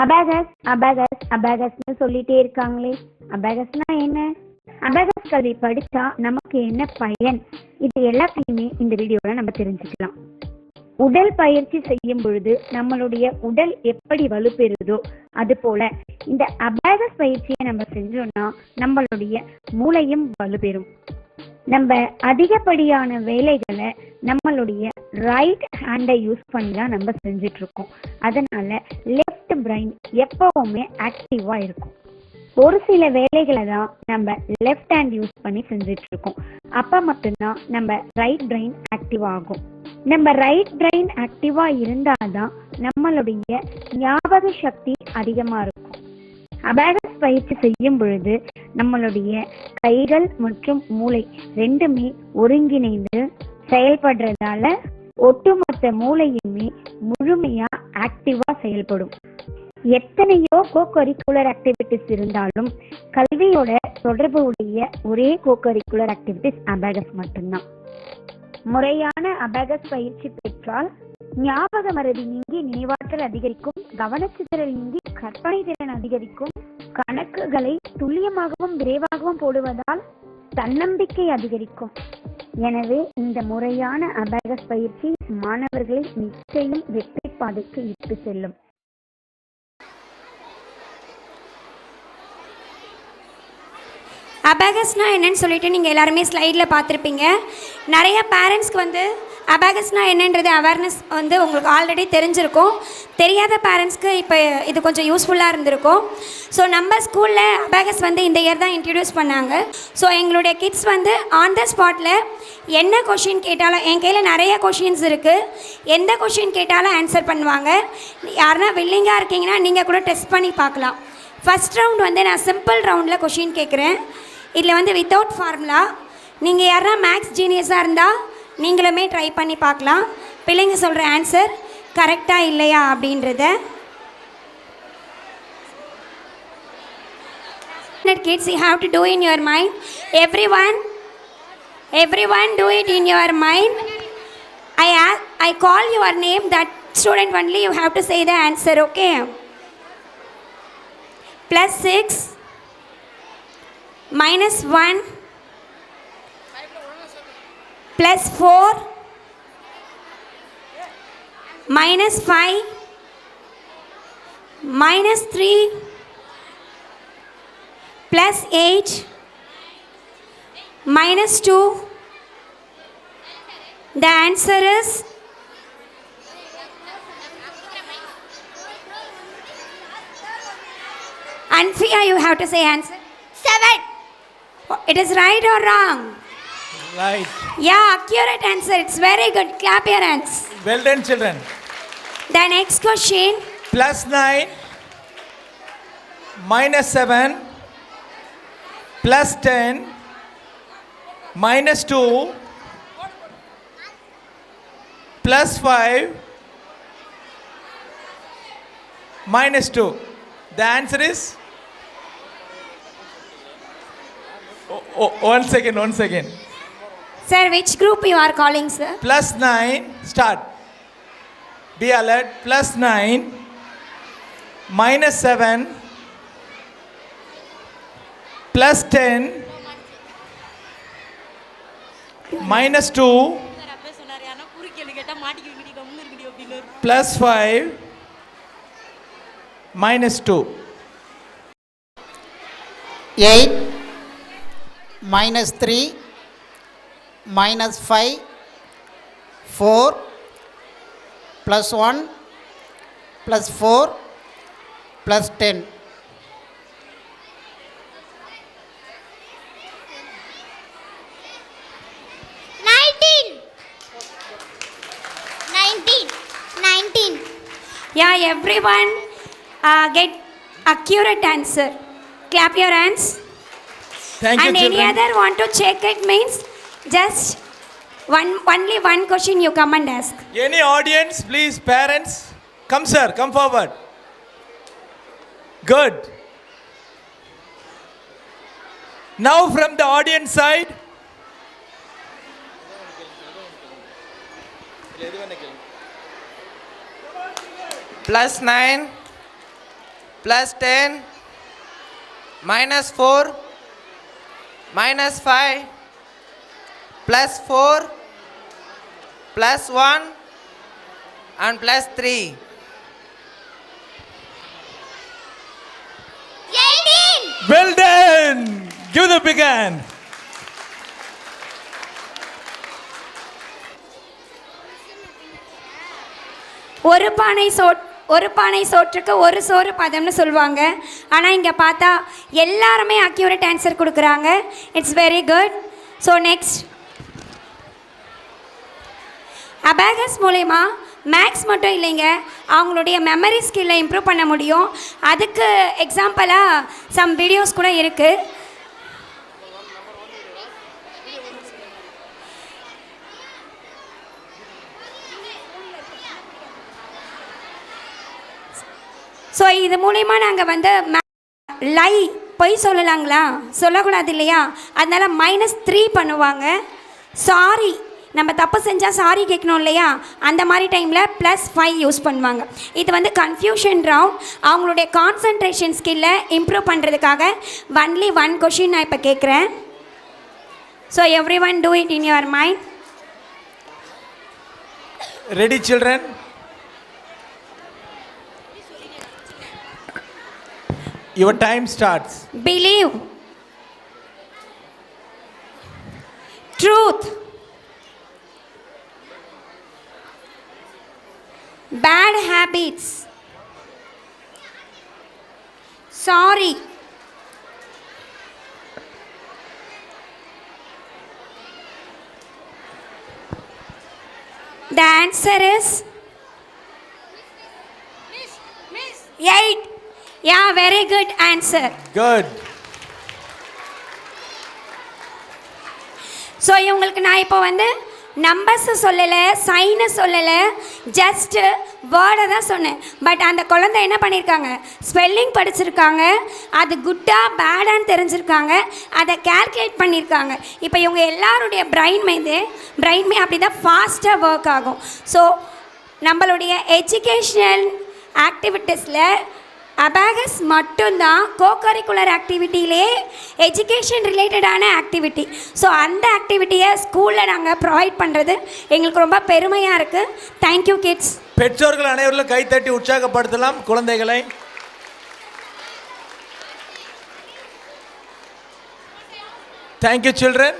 Abacus abacus அபாகஸ்னு சொல்லிட்டே இருக்காங்களே, அபாகஸ்னா என்ன? அபாகஸ் கல்வி படிச்சா நமக்கு என்ன பயன்? இது எல்லாத்தையுமே இந்த வீடியோல நம்ம தெரிஞ்சுக்கலாம். உடல் பயிற்சி செய்யும் பொழுது நம்மளுடைய உடல் எப்படி வலுப்பெறுதோ அது போல இந்த அபாகஸ் பயிற்சியை நம்ம செஞ்சோம்னா நம்மளுடைய மூளையும் வலுப்பெறும். நம்ம அதிகப்படியான வேலைகளை நம்மளுடைய ரைட் ஹேண்டை யூஸ் பண்ணி தான் நம்ம செஞ்சுட்டு இருக்கோம். அதனால லெஃப்ட் பிரெயின் எப்பவுமே ஆக்டிவா இருக்கும். ஒரு சில வேலைகளை தான் நம்ம லெஃப்ட் ஹேண்ட் யூஸ் பண்ணி செஞ்சுட்டு இருக்கோம். அப்ப மட்டும்தான் நம்ம ரைட் பிரெயின் ஆக்டிவ் ஆகும். நம்ம ரைட் பிரெயின் ஆக்டிவா இருந்தாதான் நம்மளுடைய ஞாபக சக்தி அதிகமா இருக்கும். அபாகஸ் பயிற்சி செய்யும் பொழுது நம்மளுடைய கைகள் மற்றும் மூளை ரெண்டுமே ஒருங்கிணைந்து செயல்படுறதால ஒட்டுமொத்த மூளையுமே முழுமையா ஆக்டிவா செயல்படும். எத்தனையோ கோகரிக்குலர் ஆக்டிவிட்டிஸ் இருந்தாலும் கல்வியோட தொடர்பு உடைய ஒரே கோகரிக்குலர் ஆக்டிவிட்டிஸ் அபாகஸ் மட்டும்தான். முறையான அபாகஸ் பயிற்சி பெற்றால் ஞாபக மறதி நீங்கி நினைவாற்றல் அதிகரிக்கும், கவனச்சிதறல் நீங்கி கற்பனை திறன் அதிகரிக்கும், கணக்குகளை துல்லியமாகவும் விரைவாகவும் போடுவதால் தன்னம்பிக்கை அதிகரிக்கும். எனவே இந்த முறையான அபாகஸ் பயிற்சி மாணவர்களை நிச்சயம் வெற்றி பாதைக்கு இட்டு செல்லும். அபாகஸ்னால் என்னன்னு சொல்லிட்டு நீங்கள் எல்லாருமே ஸ்லைடில் பார்த்துருப்பீங்க. நிறைய பேரண்ட்ஸ்க்கு அபாகஸ்னால் என்னன்றது அவேர்னஸ் உங்களுக்கு ஆல்ரெடி தெரிஞ்சிருக்கும். தெரியாத பேரண்ட்ஸ்க்கு இப்போ இது கொஞ்சம் யூஸ்ஃபுல்லாக இருந்திருக்கும். ஸோ நம்ம ஸ்கூலில் அபாகஸ் இந்த இயர் தான் இன்ட்ரடியூஸ் பண்ணாங்க. ஸோ எங்களுடைய கிட்ஸ் ஆன் த ஸ்பாட்டில் என்ன கொஷின் கேட்டாலும், என் கையில் நிறைய கொஷின்ஸ் இருக்குது, எந்த கொஷின் கேட்டாலும் ஆன்சர் பண்ணுவாங்க. யாருன்னா வில்லிங்காக இருக்கீங்கன்னா நீங்கள் கூட டெஸ்ட் பண்ணி பார்க்கலாம். ஃபஸ்ட் ரவுண்ட் நான் சிம்பிள் ரவுண்டில் கொஷின் கேட்குறேன். இதில் வித்தவுட் ஃபார்முலா. நீங்கள் யாரா மேக்ஸ் ஜீனியஸாக இருந்தால் நீங்களுமே ட்ரை பண்ணி பார்க்கலாம். பிள்ளைங்க சொல்கிற ஆன்சர் கரெக்டாக இல்லையா அப்படின்றத. Kids, you have to do in your mind. Everyone do it in your mind. I call your name, that student only you have to say the answer, okay? +6 -1 +4 -5 -3 +8 -2. The answer is Anfia, you have to say answer. 7. It is right or wrong? Right. Yeah, accurate answer. It's very good. Clap your hands. Well done, children. The next question. +9 -7 +10 -2 +5 -2. The answer is one second. Sir, which group you are calling, sir? +9, start. Be alert. +9 -7 +10 -2 +5 -2. 8 -3 -5 4 +1 +4 +10. 19. Yeah, everyone get accurate answer. Clap your hands. Thank you, and children. Any other want to check it means just only one question you come and ask. Any audience, please, parents, come sir, come forward. Good. Now from the audience side. +9 plus 10 minus 4 minus 5 plus 4 plus 1 and plus 3. 18. Well done. Give the big hand. ஒரு பானை சோற்றுக்கு ஒரு சோறு பதம்னு சொல்லுவாங்க. ஆனால் இங்கே பார்த்தா எல்லாருமே accurate answer கொடுக்குறாங்க. It's very good. So next, abacus மூலயமா மேக்ஸ் மட்டும் இல்லைங்க, அவங்களுடைய மெமரி ஸ்கில்லை இம்ப்ரூவ் பண்ண முடியும். அதுக்கு எக்ஸாம்பிளாக சம் வீடியோஸ் கூட இருக்குது. ஸோ இது மூலயமா நாங்கள் வந்து பொய் சொல்லலாங்களா, சொல்லக்கூடாது இல்லையா, அதனால் -3 பண்ணுவாங்க. சாரி, நம்ம தப்பு செஞ்சால் சாரி கேட்கணும் இல்லையா, அந்த மாதிரி டைமில் +5 யூஸ் பண்ணுவாங்க. இது வந்து கன்ஃபியூஷன் ரவுண்ட். அவங்களுடைய கான்சன்ட்ரேஷன் ஸ்கில்லை இம்ப்ரூவ் பண்ணுறதுக்காக ஒன்லி 1 கொஷின் நான் இப்போ கேட்குறேன். So every one do it in your mind. Ready, children? Your time starts. Believe. Truth. Bad habits. Sorry. The answer is 8. Yeah, very good answer. Good. So இவங்களுக்கு நான் இப்போ வந்து நம்பர்ஸை சொல்லலை, சைனை சொல்லலை, ஜஸ்ட்டு வேர்டை தான் சொன்னேன். பட் அந்த குழந்தை என்ன பண்ணியிருக்காங்க, ஸ்பெல்லிங் படிச்சிருக்காங்க, அது குட்டாக பேடான்னு தெரிஞ்சிருக்காங்க, அதை கால்குலேட் பண்ணியிருக்காங்க. இப்போ இவங்க எல்லாருடைய பிரெயின்மே அப்படி தான் ஃபாஸ்ட்டாக ஒர்க் ஆகும். ஸோ நம்மளுடைய எஜுகேஷ்னல் ஆக்டிவிட்டீஸில் அபேகஸ் மட்டும்தான் கோகரிக்குலர் ஆக்டிவிட்டியிலே எஜுகேஷன் ரிலேட்டடான ஆக்டிவிட்டி. ஸோ அந்த ஆக்டிவிட்டியை ஸ்கூலில் நாங்கள் ப்ரொவைட் பண்ணுறது எங்களுக்கு ரொம்ப பெருமையாக இருக்குது. Thank you kids. பெற்றோர்கள் அனைவரும் கைத்தட்டி உற்சாகப்படுத்தலாம் குழந்தைகளை. Thank you, children.